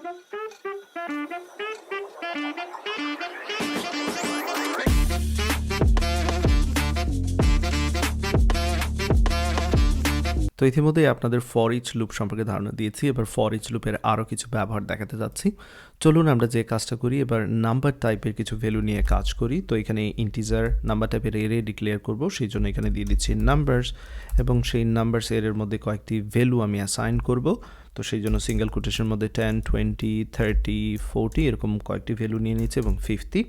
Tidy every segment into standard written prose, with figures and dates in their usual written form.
তো ইতিমধ্যেই আপনাদের ফর ইচ লুপ সম্পর্কে ধারণা দিয়েছি। এবার ফর ইচ লুপের আরও কিছু ব্যবহার দেখাতে যাচ্ছি। চলুন আমরা যে কাজটা করি, এবার নাম্বার টাইপের কিছু ভ্যালু নিয়ে কাজ করি। তো এখানে ইন্টিজার নাম্বার টাইপের এরে ডিক্লেয়ার করব, সেই জন্য এখানে দিয়ে দিচ্ছি নাম্বারস, এবং সেই নাম্বারস এরের মধ্যে কয়েকটি ভ্যালু আমি অ্যাসাইন করব। তো সেই জন্য সিঙ্গেল কোটেশনের মধ্যে 10, 20, 30, 40 এরকম কয়েকটি ভ্যালু নিয়ে নিচ্ছে এবং 50।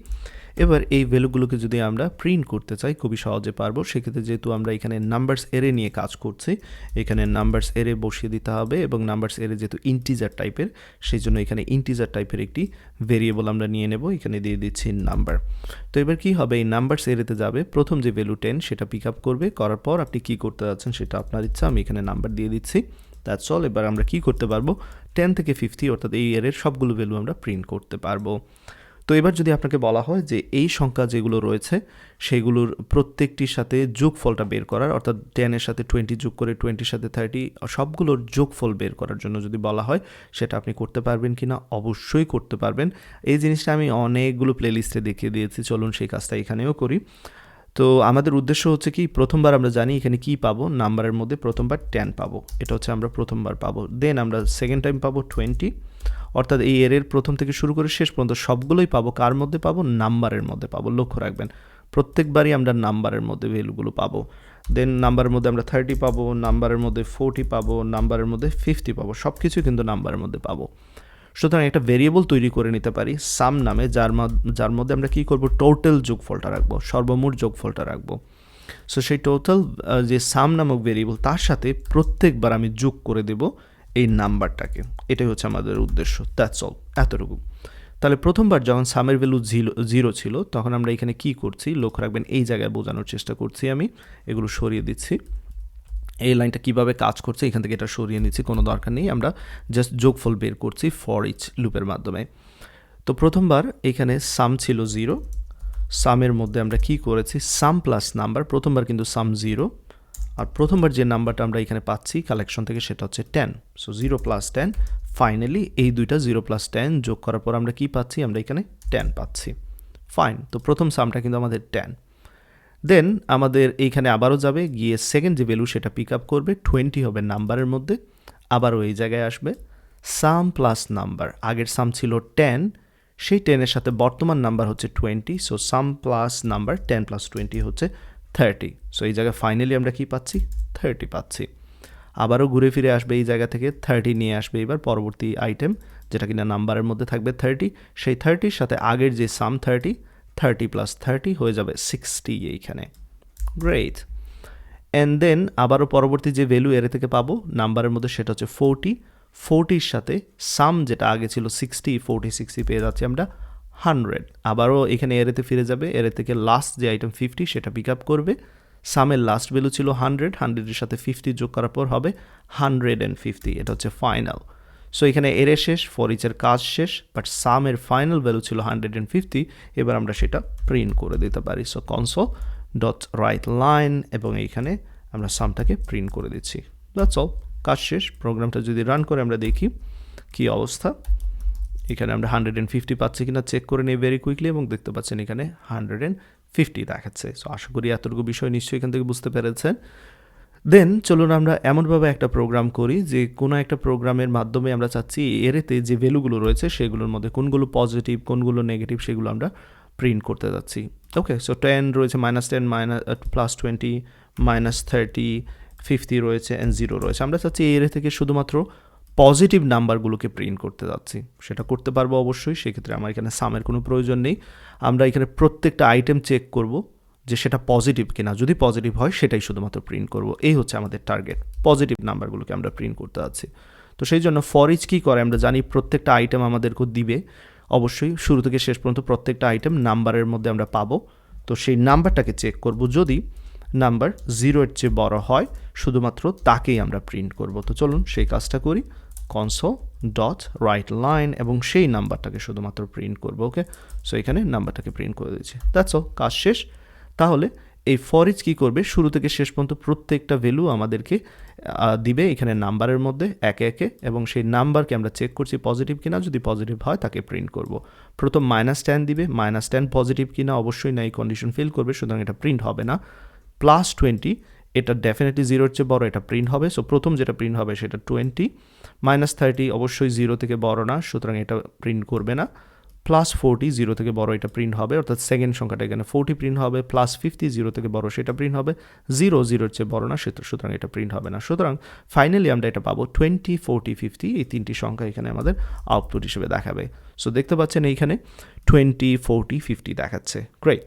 এবার এই ভ্যালুগুলোকে যদি আমরা প্রিন্ট করতে চাই খুবই সহজে পারবো। সেক্ষেত্রে যেহেতু আমরা এখানে নাম্বারস এরে নিয়ে কাজ করছি, এখানে নাম্বারস এরে বসিয়ে দিতে হবে, এবং নাম্বারস এরে যেহেতু ইন্টিজার টাইপের, সেই জন্য এখানে ইন্টিজার টাইপের একটি ভেরিয়েবল আমরা নিয়ে নেব, এখানে দিয়ে দিচ্ছি নাম্বার। তো এবার কি হবে, এই নাম্বারস এরেতে যাবে, প্রথম যে ভ্যালু 10 সেটা পিক আপ করবে, করার পর আপনি কি করতে যাচ্ছেন সেটা আপনার ইচ্ছা, আমি এখানে নাম্বার দিয়ে দিচ্ছি। That's all. এবার আমরা কি করতে পারবো, 10 থেকে 50 অর্থাৎ এই এরের সবগুলো ভ্যালু আমরা প্রিন্ট করতে পারবো। তো এবার যদি আপনাকে বলা হয় যে এই সংখ্যা যেগুলো রয়েছে সেগুলোর প্রত্যেকটির সাথে যোগফলটা বের করার, অর্থাৎ 10-এর সাথে 20 যোগ করে 20-এর সাথে 30 সবগুলোর যোগফল বের করার জন্য যদি বলা হয়, সেটা আপনি করতে পারবেন কি না? অবশ্যই করতে পারবেন। এই জিনিসটা আমি অনেকগুলো প্লেলিস্টে দেখিয়ে দিয়েছি, চলুন সেই কাজটা এখানেও করি। তো আমাদের উদ্দেশ্য হচ্ছে কি, প্রথমবার আমরা জানি এখানে কি পাবো, নাম্বারের মধ্যে প্রথমবার 10 পাবো, এটা হচ্ছে আমরা প্রথমবার পাবো। দেন আমরা সেকেন্ড টাইম পাবো 20, অর্থাৎ এই এরের প্রথম থেকে শুরু করে শেষ পর্যন্ত সবগুলোই পাবো। কার মধ্যে পাবো? নাম্বারের মধ্যে পাবো। লক্ষ্য রাখবেন প্রত্যেকবারই আমরা নাম্বারের মধ্যে ভ্যালুগুলো পাবো। দেন নাম্বারের মধ্যে আমরা 30 পাবো, নাম্বারের মধ্যে 40 পাবো, নাম্বারের মধ্যে 50 পাবো, সব কিছু কিন্তু নাম্বারের মধ্যে পাবো। সুতরাং একটা ভেরিয়েবল তৈরি করে নিতে পারি সাম নামে, যার মধ্যে আমরা কি করব, টোটাল যোগফলটা রাখবো, সর্বমোট যোগফলটা রাখবো। সো সেই টোটাল যে সাম নামক ভেরিয়েবল, তার সাথে প্রত্যেকবার আমি যোগ করে দেব এই নাম্বারটাকে। এটাই হচ্ছে আমাদের উদ্দেশ্য। দ্যাটস অল, এতটুকু। তাহলে প্রথমবার যখন সামের ভ্যালু 0 ছিল, তখন আমরা এখানে কি করছি লক্ষ্য রাখবেন, এই জায়গায় বোঝানোর চেষ্টা করছি আমি, এগুলো সরিয়ে দিচ্ছি। এই লাইনটা কিভাবে কাজ করছে এখান থেকে এটা সরিয়ে নিচ্ছি, কোনো দরকার নেই, আমরা জাস্ট যোগফল বের করছি ফর ইচ লুপের মাধ্যমে। তো প্রথমবার এখানে সাম ছিল 0, সামের মধ্যে আমরা কি করেছি, সাম প্লাস নাম্বার, প্রথমবার কিন্তু সাম 0, আর প্রথমবার যে নাম্বারটা আমরা এখানে পাচ্ছি কালেকশন থেকে সেটা হচ্ছে 10। সো 0 প্লাস 10, ফাইনালি এই দুইটা 0 প্লাস 10 যোগ করার পর আমরা কি পাচ্ছি, আমরা এখানে 10 পাচ্ছি। ফাইন, তো প্রথম সামটা কিন্তু আমাদের 10। দেন আমাদের এইখানে আবারও যাবে, গিয়ে সেকেন্ড যে ভ্যালু সেটা পিক আপ করবে, 20 হবে নাম্বারের মধ্যে, আবারও এই জায়গায় আসবে সাম প্লাস নাম্বার, আগের সাম ছিল 10, সেই 10-এর সাথে বর্তমান নাম্বার হচ্ছে 20, সো সাম প্লাস নাম্বার 10 প্লাস 20 হচ্ছে 30। সো এই জায়গায় ফাইনালি আমরা কি পাচ্ছি, 30 পাচ্ছি। আবারও ঘুরে ফিরে আসবে এই জায়গা থেকে 30 নিয়ে আসবে এবার পরবর্তী আইটেম, যেটা কিনা নাম্বারের মধ্যে থাকবে 30, সেই 30-র সাথে আগের যে সাম 30 প্লাস 30 হয়ে যাবে 60 এইখানে। গ্রেট। অ্যান্ড দেন আবারও পরবর্তী যে ভ্যালু এর থেকে পাবো নাম্বারের মধ্যে সেটা হচ্ছে 40-র সাথে সাম যেটা আগে ছিল 60, 40-60 পেয়ে যাচ্ছি আমরা 100। আবারও এখানে এরেতে ফিরে যাবে, এর থেকে লাস্ট যে আইটেম 50 সেটা পিক আপ করবে, সামের লাস্ট ভ্যালু ছিল 100-এর সাথে 50 যোগ করার পর হবে 150, এটা হচ্ছে ফাইনাল। সো এখানে এরে শেষ, ফর ইচের কাজ শেষ, বাট সামের ফাইনাল ভ্যালু ছিল 150, এবার আমরা সেটা প্রিন্ট করে দিতে পারি। So console dot right line, এবং এইখানে আমরা সামটাকে প্রিন্ট করে দিচ্ছি। দ্যাটস অল, কাজ শেষ। প্রোগ্রামটা যদি রান করে আমরা দেখি কি অবস্থা, এখানে আমরা 150 পাচ্ছি কিনা চেক করে নিই ভেরি কুইকলি, এবং দেখতে পাচ্ছেন এখানে 150 দেখাচ্ছে। সো আশা করি এতটুকু বিষয় নিশ্চয়ই এখান থেকে বুঝতে পেরেছেন। দেন চলুন আমরা এমনভাবে একটা প্রোগ্রাম করি যে কোনো একটা প্রোগ্রামের মাধ্যমে আমরা চাচ্ছি এরেতে যে ভ্যালুগুলো রয়েছে সেগুলোর মধ্যে কোনগুলো পজিটিভ কোনগুলো নেগেটিভ সেগুলো আমরা প্রিন্ট করতে যাচ্ছি। ওকে, সো 10 রয়েছে, -10, +20, -30, 50 রয়েছে, অ্যান্ড 0 রয়েছে। আমরা চাচ্ছি এই এরে থেকে শুধুমাত্র পজিটিভ নাম্বারগুলোকে প্রিন্ট করতে যাচ্ছি। সেটা করতে পারবো অবশ্যই, সেক্ষেত্রে আমার এখানে সামের কোনো প্রয়োজন নেই। আমরা এখানে প্রত্যেকটা আইটেম চেক করব যে সেটা পজিটিভ কিনা, যদি পজিটিভ হয় সেটাই শুধুমাত্র প্রিন্ট করব। এই হচ্ছে আমাদের টার্গেট, পজিটিভ নাম্বারগুলোকে আমরা প্রিন্ট করতে যাচ্ছি। তো সেই জন্য ফর ইচ কী করে, আমরা জানি প্রত্যেকটা আইটেম আমাদেরকে দিবে, অবশ্যই শুরু থেকে শেষ পর্যন্ত প্রত্যেকটা আইটেম নাম্বারের মধ্যে আমরা পাবো। তো সেই নাম্বারটাকে চেক করব, যদি নাম্বার 0-এর চেয়ে বড় হয় শুধুমাত্র তাকেই আমরা প্রিন্ট করব। তো চলুন সেই কাজটা করি, কনসোল ডট রাইট লাইন, এবং সেই নাম্বারটাকে শুধুমাত্র প্রিন্ট করব। ওকে, সো এখানে নাম্বারটাকে প্রিন্ট করে দিচ্ছি। দ্যাটস অল, কাজ শেষ। তাহলে এই ফরইচ কী করবে, শুরু থেকে শেষ পর্যন্ত প্রত্যেকটা ভ্যালু আমাদেরকে দিবে এখানে নাম্বারের মধ্যে একে একে, এবং সেই নাম্বারকে আমরা চেক করছি পজিটিভ কিনা, যদি পজিটিভ হয় তাকে প্রিন্ট করব। প্রথম -10 দিবে, -10 পজিটিভ কিনা, অবশ্যই না, এই কন্ডিশন ফেল করবে, সুতরাং এটা প্রিন্ট হবে না। +20 এটা ডেফিনেটলি 0-এর চেয়ে বড়, এটা প্রিন্ট হবে, সো প্রথম যেটা প্রিন্ট হবে সেটা 20। -30 অবশ্যই 0 থেকে বড় না, সুতরাং এটা প্রিন্ট করবে না। +40 0 থেকে বড়, এটা প্রিন্ট হবে, অর্থাৎ সেকেন্ড সংখ্যাটা এখানে 40 প্রিন্ট হবে। +50 0 থেকে বড়, সেটা প্রিন্ট হবে। 0-0-এর চেয়ে বড় না, সুতরাং এটা প্রিন্ট হবে না। সুতরাং ফাইনালি আমরা এটা পাবো 20, 40, 50, এই তিনটি সংখ্যা এখানে আমাদের আউটপুট হিসেবে দেখাবে। সো দেখতে পাচ্ছেন এইখানে 20, 40, 50 দেখাচ্ছে। গ্রেট।